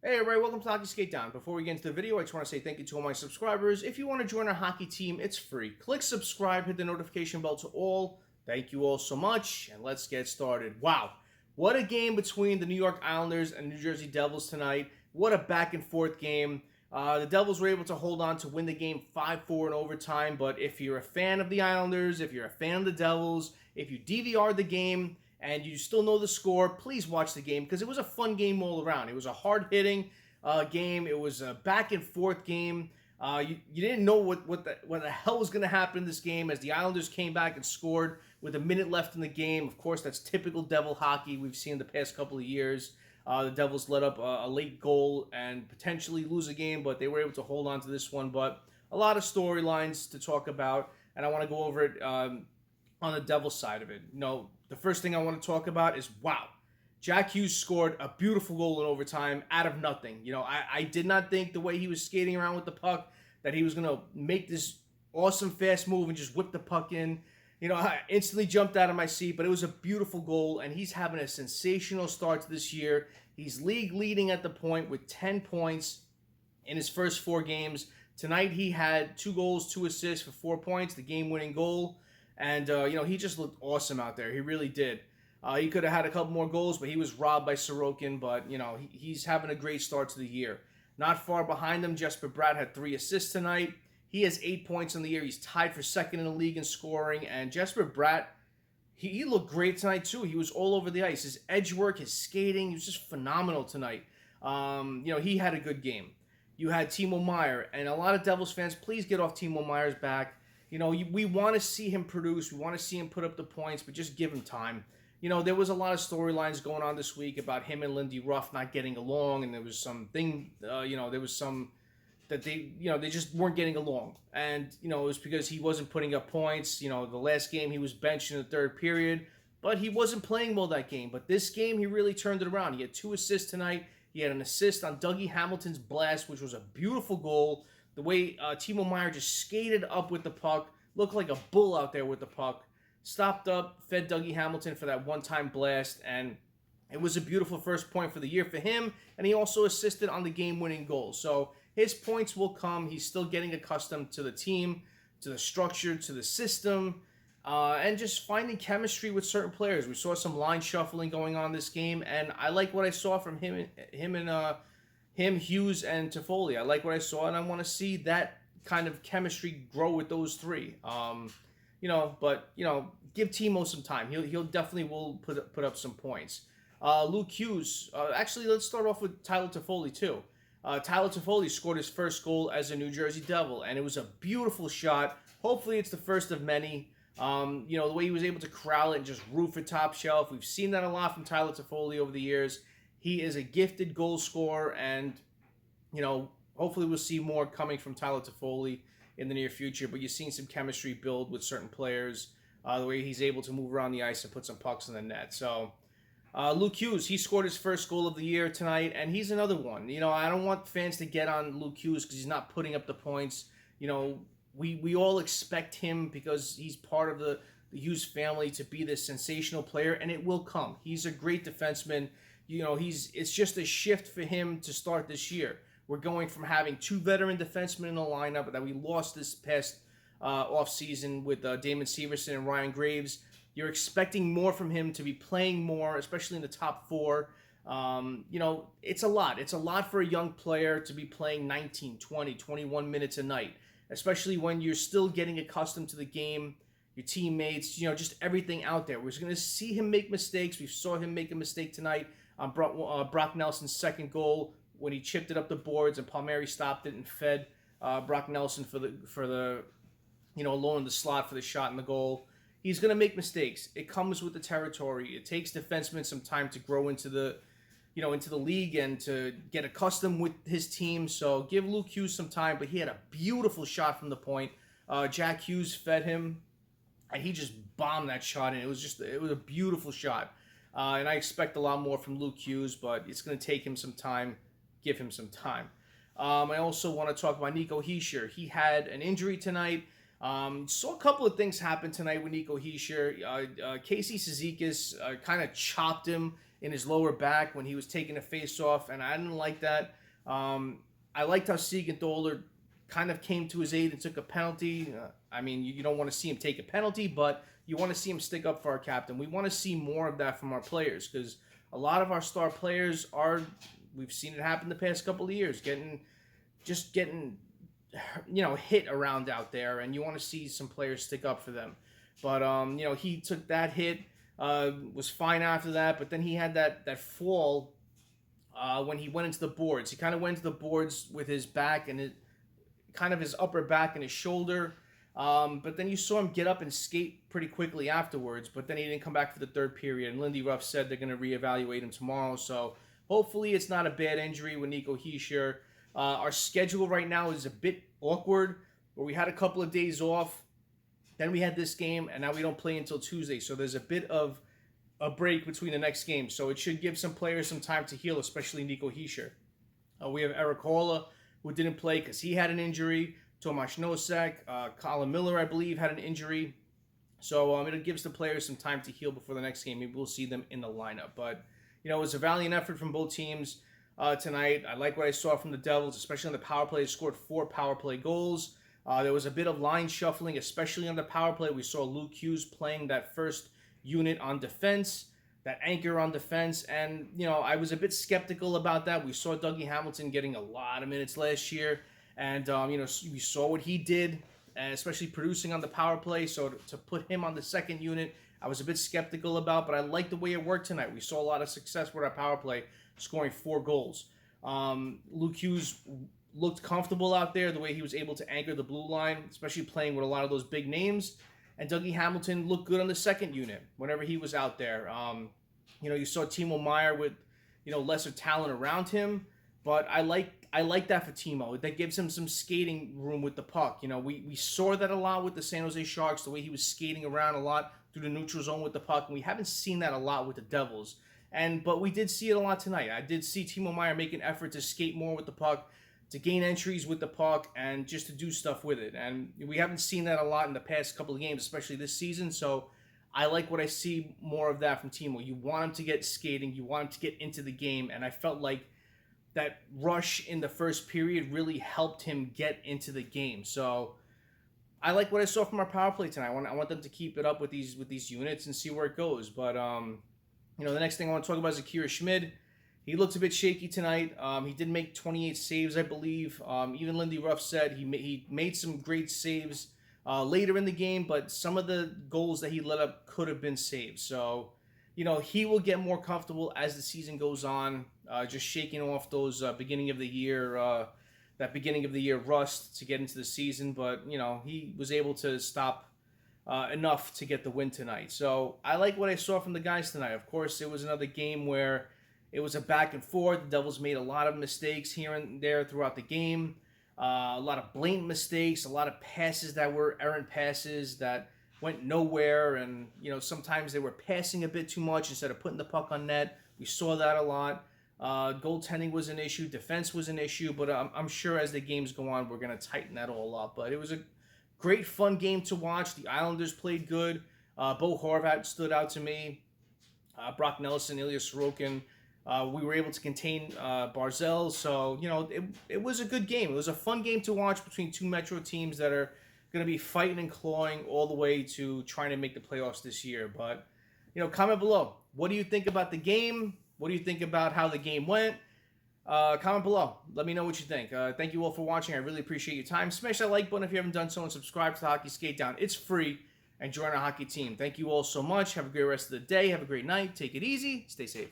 Hey everybody, welcome to Hockey Skate Down. Before we get into the video, I just want to say thank you to all my subscribers. If you want to join our hockey team, it's free. Click subscribe, hit the notification bell to all. Thank you all so much, and let's get started. Wow, what a game between the New York Islanders and New Jersey Devils tonight. What a back and forth game. The Devils were able to hold on to win the game 5-4 in overtime, but if you're a fan of the Islanders, if you're a fan of the Devils, if you DVR'd the game, and you still know the score, please watch the game because it was a fun game all around. It was a hard-hitting game. It was a back-and-forth game. You didn't know what the hell was going to happen in this game as the Islanders came back and scored with a minute left in the game. Of course, that's typical Devil hockey we've seen the past couple of years. The Devils let up a late goal and potentially lose a game, but they were able to hold on to this one. But a lot of storylines to talk about, and I want to go over it on the Devils side of it. The first thing I want to talk about is, wow, Jack Hughes scored a beautiful goal in overtime out of nothing. I did not think the way he was skating around with the puck that he was going to make this awesome fast move and just whip the puck in. I instantly jumped out of my seat, but it was a beautiful goal, and he's having a sensational start to this year. He's league leading at the point with 10 points in his first 4 games. Tonight he had 2 goals, 2 assists for 4 points, the game-winning goal. And, he just looked awesome out there. He really did. He could have had a couple more goals, but he was robbed by Sorokin. But, he's having a great start to the year. Not far behind him, Jesper Bratt had 3 assists tonight. He has 8 points in the year. He's tied for second in the league in scoring. And Jesper Bratt, he looked great tonight, too. He was all over the ice. His edge work, his skating, he was just phenomenal tonight. He had a good game. You had Timo Meier. And a lot of Devils fans, please get off Timo Meier's back. We want to see him produce. We want to see him put up the points, but just give him time. There was a lot of storylines going on this week about him and Lindy Ruff not getting along, and there was something, there was some that they just weren't getting along. And, it was because he wasn't putting up points. The last game he was benched in the third period, but he wasn't playing well that game. But this game, he really turned it around. He had 2 assists tonight. He had an assist on Dougie Hamilton's blast, which was a beautiful goal. The way Timo Meier just skated up with the puck, looked like a bull out there with the puck, stopped up, fed Dougie Hamilton for that one-time blast, and it was a beautiful first point for the year for him, and he also assisted on the game-winning goal. So his points will come. He's still getting accustomed to the team, to the structure, to the system, and just finding chemistry with certain players. We saw some line shuffling going on this game, and I like what I saw from him and Hughes and Toffoli. I like what I saw, and I want to see that kind of chemistry grow with those 3. But give Timo some time. He'll definitely will put up some points. Luke Hughes. Actually, let's start off with Tyler Toffoli too. Tyler Toffoli scored his first goal as a New Jersey Devil, and it was a beautiful shot. Hopefully, it's the first of many. The way he was able to corral it and just roof it top shelf. We've seen that a lot from Tyler Toffoli over the years. He is a gifted goal scorer, and, hopefully we'll see more coming from Tyler Toffoli in the near future. But you're seeing some chemistry build with certain players, the way he's able to move around the ice and put some pucks in the net. So, Luke Hughes, he scored his first goal of the year tonight, and he's another one. I don't want fans to get on Luke Hughes because he's not putting up the points. We all expect him because he's part of the Hughes family to be this sensational player, and it will come. He's a great defenseman. It's just a shift for him to start this year. We're going from having 2 veteran defensemen in the lineup that we lost this past offseason with Damon Severson and Ryan Graves. You're expecting more from him to be playing more, especially in the top 4. It's a lot. It's a lot for a young player to be playing 19, 20, 21 minutes a night, especially when you're still getting accustomed to the game, your teammates, just everything out there. We're going to see him make mistakes. We saw him make a mistake tonight on Brock Nelson's second goal when he chipped it up the boards and Palmieri stopped it and fed Brock Nelson for the alone in the slot for the shot and the goal. He's going to make mistakes. It comes with the territory. It takes defensemen some time to grow into the league and to get accustomed with his team. So give Luke Hughes some time, but he had a beautiful shot from the point. Jack Hughes fed him, and he just bombed that shot, and it was a beautiful shot. And I expect a lot more from Luke Hughes, but it's going to take him some time. Give him some time. I also want to talk about Nico Hischier. He had an injury tonight. Saw a couple of things happen tonight with Nico Hischier. Casey Cizikas kind of chopped him in his lower back when he was taking a face-off, and I didn't like that. I liked how Siegenthaler kind of came to his aid and took a penalty. I mean, you don't want to see him take a penalty, but you want to see him stick up for our captain. We want to see more of that from our players, because a lot of our star players we've seen it happen the past couple of years, getting hit around out there, and you want to see some players stick up for them. But he took that hit, was fine after that, but then he had that fall when he went into the boards. He kind of went into the boards with his back and his upper back and his shoulder. But then you saw him get up and skate pretty quickly afterwards, but then he didn't come back for the third period, and Lindy Ruff said they're going to reevaluate him tomorrow, so hopefully it's not a bad injury with Nico Hischier. Our schedule right now is a bit awkward, where we had a couple of days off, then we had this game, and now we don't play until Tuesday, so there's a bit of a break between the next game, so it should give some players some time to heal, especially Nico Hischier. We have Eric Holla, who didn't play because he had an injury. Tomasz Nosek, Colin Miller, I believe, had an injury. So it gives the players some time to heal before the next game. Maybe we'll see them in the lineup. But, it was a valiant effort from both teams tonight. I like what I saw from the Devils, especially on the power play. They scored 4 power play goals. There was a bit of line shuffling, especially on the power play. We saw Luke Hughes playing that first unit on defense, that anchor on defense. And, I was a bit skeptical about that. We saw Dougie Hamilton getting a lot of minutes last year. And, we saw what he did, especially producing on the power play. So to put him on the second unit, I was a bit skeptical about, but I like the way it worked tonight. We saw a lot of success with our power play, scoring 4 goals. Luke Hughes looked comfortable out there, the way he was able to anchor the blue line, especially playing with a lot of those big names. And Dougie Hamilton looked good on the second unit whenever he was out there. You saw Timo Meier with, lesser talent around him. But I like that for Timo. That gives him some skating room with the puck. We saw that a lot with the San Jose Sharks, the way he was skating around a lot through the neutral zone with the puck. And we haven't seen that a lot with the Devils. But we did see it a lot tonight. I did see Timo Meier make an effort to skate more with the puck, to gain entries with the puck, and just to do stuff with it. And we haven't seen that a lot in the past couple of games, especially this season. So I like what I see more of that from Timo. You want him to get skating. You want him to get into the game. And I felt like that rush in the first period really helped him get into the game. So I like what I saw from our power play tonight. I want them to keep it up with these units and see where it goes. But the next thing I want to talk about is Akira Schmid. He looked a bit shaky tonight. He did make 28 saves, I believe. Even Lindy Ruff said he made some great saves later in the game, but some of the goals that he let up could have been saved. So he will get more comfortable as the season goes on, just shaking off those beginning of the year rust to get into the season. But, he was able to stop enough to get the win tonight. So I like what I saw from the guys tonight. Of course, it was another game where it was a back and forth. The Devils made a lot of mistakes here and there throughout the game. A lot of blatant mistakes, a lot of passes that were errant passes that went nowhere, and sometimes they were passing a bit too much instead of putting the puck on net. We saw that a lot. Goaltending was an issue, defense was an issue, but I'm sure as the games go on, we're going to tighten that all up. But it was a great, fun game to watch. The Islanders played good. Bo Horvat stood out to me. Brock Nelson, Ilya Sorokin. We were able to contain Barzell, so it was a good game. It was a fun game to watch between two Metro teams that are going to be fighting and clawing all the way to trying to make the playoffs this year. But, comment below. What do you think about the game? What do you think about how the game went? Comment below. Let me know what you think. Thank you all for watching. I really appreciate your time. Smash that like button if you haven't done so, and subscribe to the Hockey Skate Down. It's free, and join our hockey team. Thank you all so much. Have a great rest of the day. Have a great night. Take it easy. Stay safe.